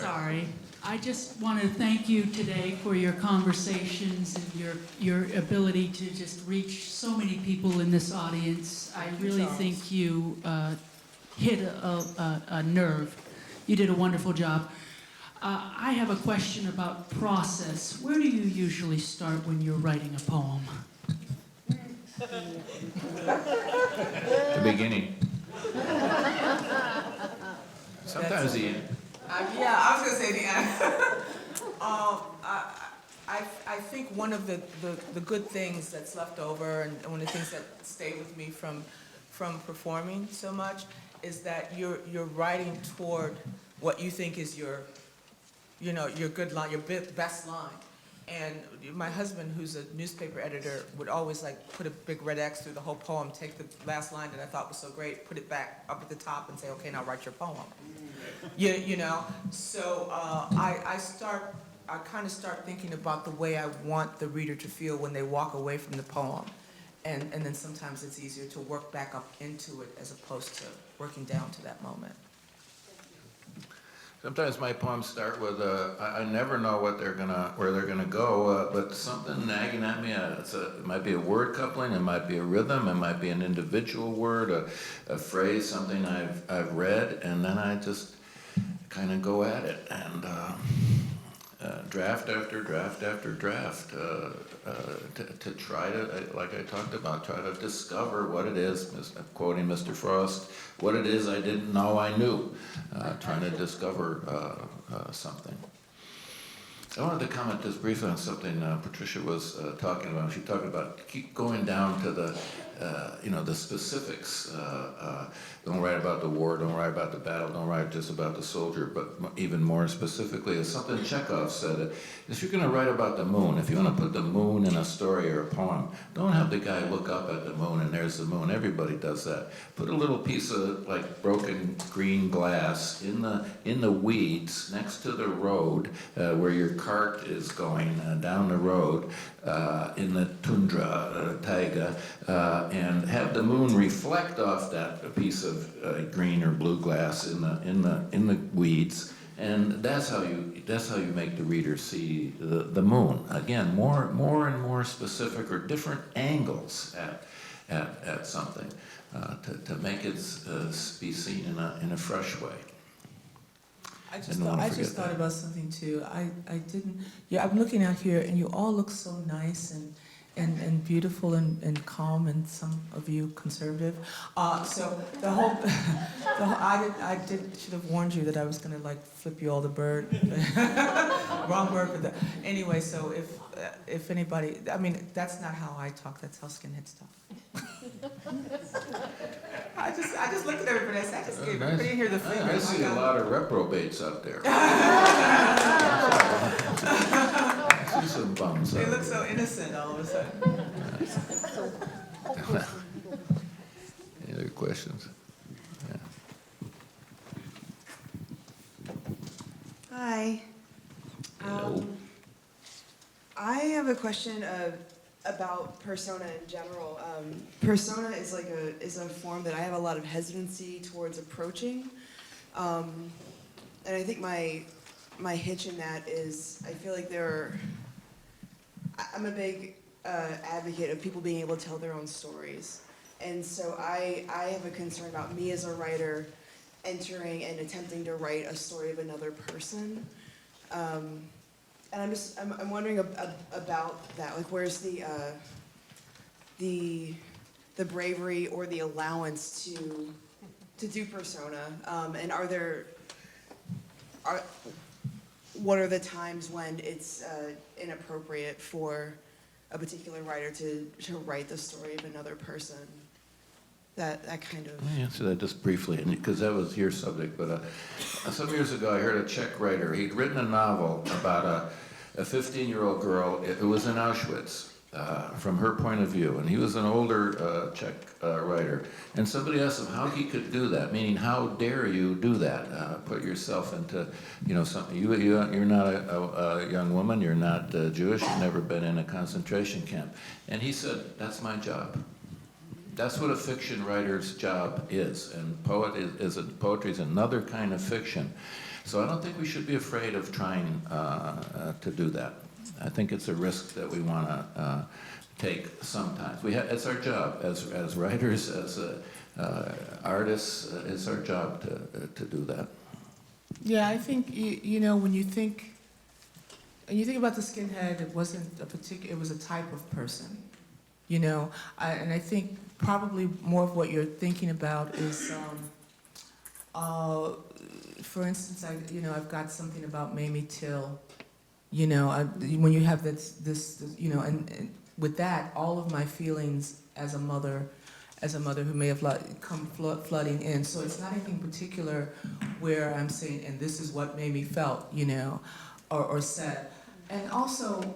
Sorry. I just want to thank you today for your conversations and your ability to just reach so many people in this audience. I really think you hit a nerve. You did a wonderful job. I have a question about process. Where do you usually start when you're writing a poem? The beginning. Sometimes the end. Yeah, I was going to say the end. I think one of the good things that's left over, and one of the things that stay with me from performing so much, is that you're writing toward what you think is your good line, your best line. And my husband, who's a newspaper editor, would always put a big red X through the whole poem, take the last line that I thought was so great, put it back up at the top and say, okay, now write your poem. So I kind of start thinking about the way I want the reader to feel when they walk away from the poem. And then sometimes it's easier to work back up into it as opposed to working down to that moment. Sometimes my poems start with I never know where they're gonna go, but something nagging at me. It might be a word coupling, it might be a rhythm, it might be an individual word, a phrase, something I've read, and then I just kind of go at it, and draft after draft after draft, to try to, like I talked about, try to discover what it is, I'm quoting Mr. Frost, what it is I didn't know I knew, trying to discover something. I wanted to comment just briefly on something Patricia was talking about. She talked about keep going down to the specifics. Don't write about the war, don't write about the battle, don't write just about the soldier, but even more specifically, as something Chekhov said, if you're going to write about the moon, if you want to put the moon in a story or a poem, don't have the guy look up at the moon and there's the moon. Everybody does that. Put a little piece of broken green glass in the weeds next to the road where your cart is going down the road in the tundra, taiga, and have the moon reflect off that piece of green or blue glass in the weeds, and that's how you make the reader see the moon. Again, more and more specific or different angles at something to make it be seen in a fresh way. I just thought about something too. I'm looking out here and you all look so nice and beautiful and calm, and some of you conservative. So the whole I should have warned you that I was gonna flip you all the bird. Wrong bird for that. Anyway, so if anybody, that's not how I talk. That's how skinheads talk. I just looked at everybody. I said, I just gave everybody here the finger. I see a lot of reprobates out there. I see some bums. They look so innocent all of a sudden. Any other questions? Yeah. Hi. Hello. I have a question about persona in general. Persona is is a form that I have a lot of hesitancy towards approaching, and I think my hitch in that is I feel like I'm a big advocate of people being able to tell their own stories, and so I have a concern about me as a writer entering and attempting to write a story of another person. And I'm wondering about that. Where's the bravery or the allowance to do persona? And what are the times when it's inappropriate for a particular writer to write the story of another person? That kind of... Let me answer that just briefly, because that was your subject, but some years ago I heard a Czech writer. He'd written a novel about a 15-year-old girl who was in Auschwitz from her point of view, and he was an older Czech writer. And somebody asked him how he could do that, meaning how dare you do that? Put yourself into, something. You're not a young woman, you're not Jewish, you've never been in a concentration camp. And he said, that's my job. That's what a fiction writer's job is, and poetry is another kind of fiction. So I don't think we should be afraid of trying to do that. I think it's a risk that we want to take sometimes. It's our job as writers, as artists. It's our job to do that. Yeah, I think, you know, when you think about the skinhead, it wasn't a particular, it was a type of person, you know. And I think probably more of what you're thinking about is, for instance, I've got something about Mamie Till, you know, when you have this, you know, and with that, all of my feelings as a mother who may have come flooding in. So it's not anything particular where I'm saying, and this is what made me felt, you know, or said. And also,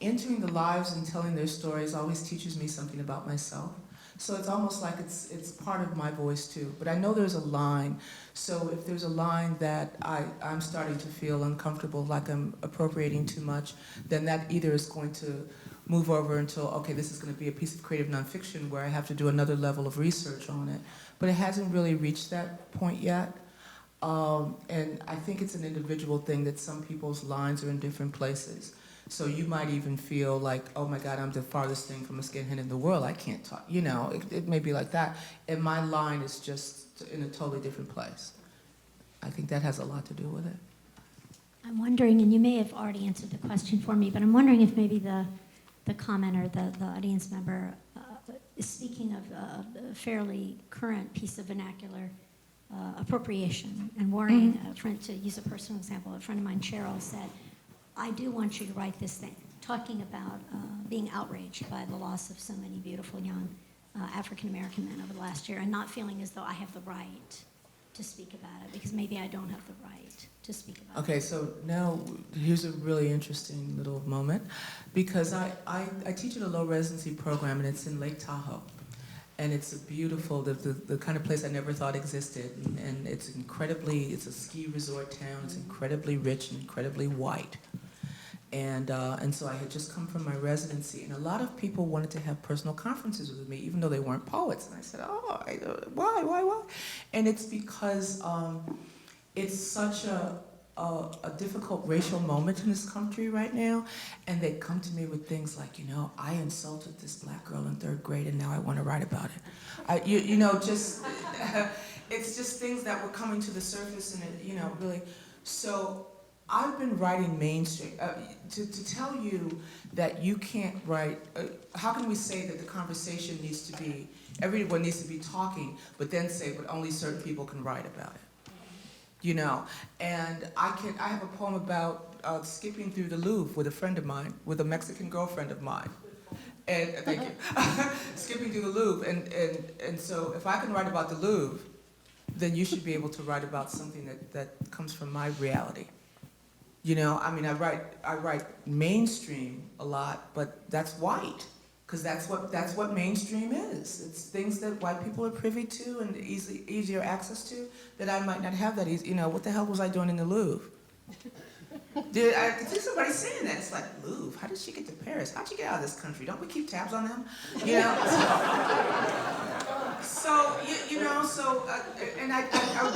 entering the lives and telling their stories always teaches me something about myself. So it's almost like it's part of my voice too. But I know there's a line. So if there's a line that I'm starting to feel uncomfortable, like I'm appropriating too much, then that either is going to move over until, okay, this is going to be a piece of creative nonfiction where I have to do another level of research on it. But it hasn't really reached that point yet. And I think it's an individual thing that some people's lines are in different places. So you might even feel like, oh my God, I'm the farthest thing from a skinhead in the world. I can't talk, you know, it may be like that. And my line is just in a totally different place. I think that has a lot to do with it. I'm wondering, and you may have already answered the question for me, but I'm wondering if maybe the commenter, the audience member, is speaking of a fairly current piece of vernacular appropriation and worrying. To use a personal example, a friend of mine, Cheryl, said, I do want you to write this thing, talking about being outraged by the loss of so many beautiful young African-American men over the last year and not feeling as though I have the right to speak about it, because maybe I don't have the right to speak about it. Okay, so now here's a really interesting little moment, because I teach at a low residency program, and it's in Lake Tahoe. And it's a beautiful, the kind of place I never thought existed. And it's a ski resort town. It's incredibly rich and incredibly white. And so I had just come from my residency, and a lot of people wanted to have personal conferences with me, even though they weren't poets. And I said, why? And it's because it's such a difficult racial moment in this country right now, and they come to me with things like, you know, I insulted this black girl in 3rd grade, and now I want to write about it. You know, just it's just things that were coming to the surface, and it, you know, really. So I've been writing mainstream. To tell you that you can't write, how can we say that the conversation needs to be, everyone needs to be talking, but then say, but only certain people can write about it? You know, and I have a poem about skipping through the Louvre with a friend of mine, with a Mexican girlfriend of mine. And thank you. Skipping through the Louvre, and so if I can write about the Louvre, then you should be able to write about something that comes from my reality. You know, I mean, I write mainstream a lot, but that's white, because that's what mainstream is. It's things that white people are privy to and easier access to that I might not have that easy. You know, what the hell was I doing in the Louvre? Dude, I could see somebody saying that. It's like, Louvre, how did she get to Paris? How'd she get out of this country? Don't we keep tabs on them? You know? So you know, and I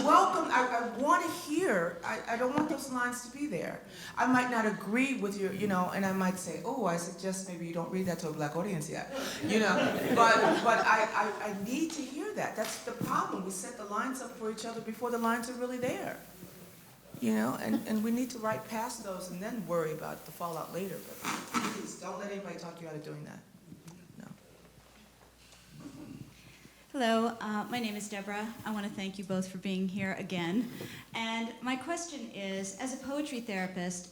welcome, I want to hear, I don't want those lines to be there. I might not agree with your, you know, and I might say, oh, I suggest maybe you don't read that to a black audience yet, you know, but I need to hear that. That's the problem. We set the lines up for each other before the lines are really there, you know, and we need to write past those and then worry about the fallout later. But please, don't let anybody talk you out of doing that. Hello, my name is Deborah. I want to thank you both for being here again. And my question is, as a poetry therapist,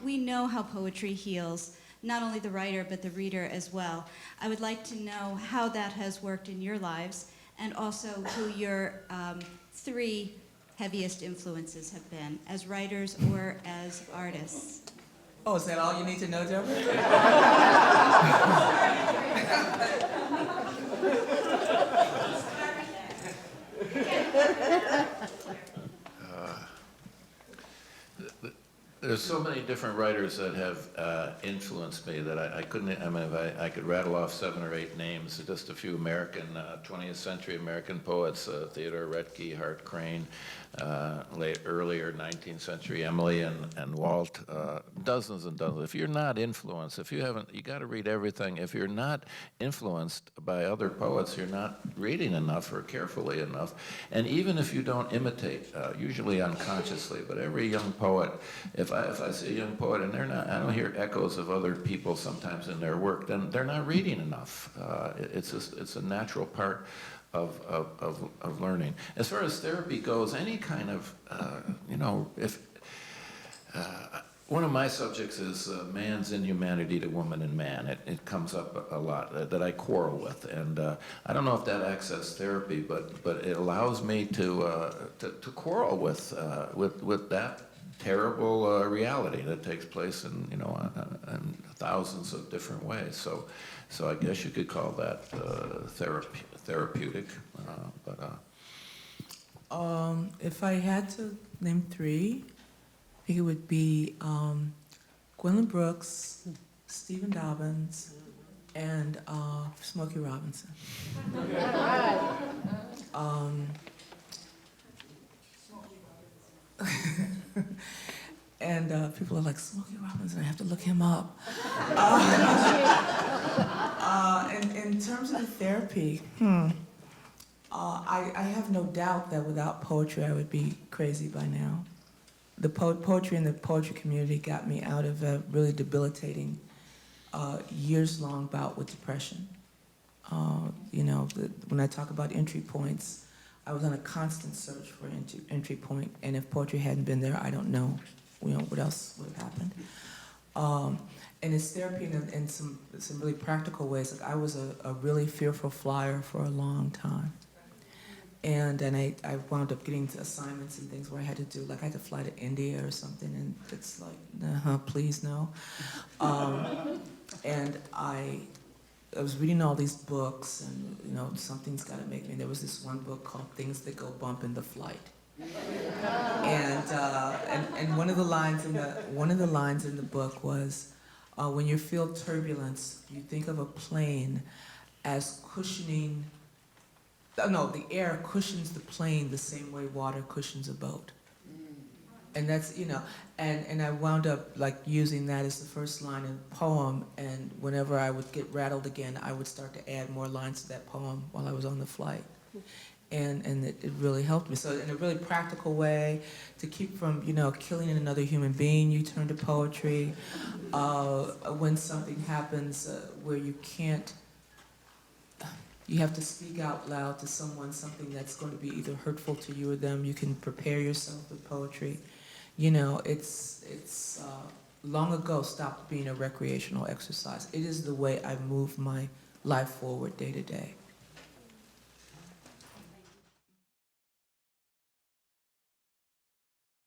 we know how poetry heals not only the writer but the reader as well. I would like to know how that has worked in your lives, and also who your 3 heaviest influences have been, as writers or as artists. Oh, is that all you need to know, Deborah? so many different writers that have influenced me that I couldn't, I mean, if I could rattle off 7 or 8 names, just a few American, 20th century American poets, Theodore Retke, Hart Crane, earlier 19th century Emily and Walt, dozens and dozens. If you're not influenced, if you haven't, you got to read everything. If you're not influenced by other poets, you're not reading enough or carefully enough. And even if you don't imitate, usually unconsciously, but every young poet, if I see a young poet and I don't hear echoes of other people sometimes in their work, then they're not reading enough. It's a natural part of learning. As far as therapy goes, any kind of, one of my subjects is man's inhumanity to woman and man. It comes up a lot that I quarrel with, and I don't know if that acts as therapy, but it allows me to quarrel with that terrible reality that takes place in thousands of different ways. So I guess you could call that therapeutic. If I had to name 3, I think it would be Gwendolyn Brooks, Stephen Dobbins, and Smokey Robinson. And people are like, Smokey Robinson, I have to look him up. In terms of the therapy, I have no doubt that without poetry I would be crazy by now. The poetry in the poetry community got me out of a really debilitating years-long bout with depression. When I talk about entry points, I was on a constant search for an entry point, and if poetry hadn't been there, I don't know, what else would have happened. And it's therapy in some really practical ways. Like I was a really fearful flyer for a long time. And I wound up getting to assignments and things where I had to do, like I had to fly to India or something, and it's like, please no. And I was reading all these books, and something's got to make me. There was this one book called Things That Go Bump in the Flight, and one of the lines in the book was, when you feel turbulence, you think of a plane as cushioning. No, the air cushions the plane the same way water cushions a boat. And that's, and I wound up like using that as the first line in the poem, and whenever I would get rattled again, I would start to add more lines to that poem while I was on the flight. And it really helped me. So in a really practical way, to keep from, killing another human being, you turn to poetry. When something happens where you can't, you have to speak out loud to someone something that's going to be either hurtful to you or them. You can prepare yourself with poetry. It's long ago stopped being a recreational exercise. It is the way I move my life forward day to day.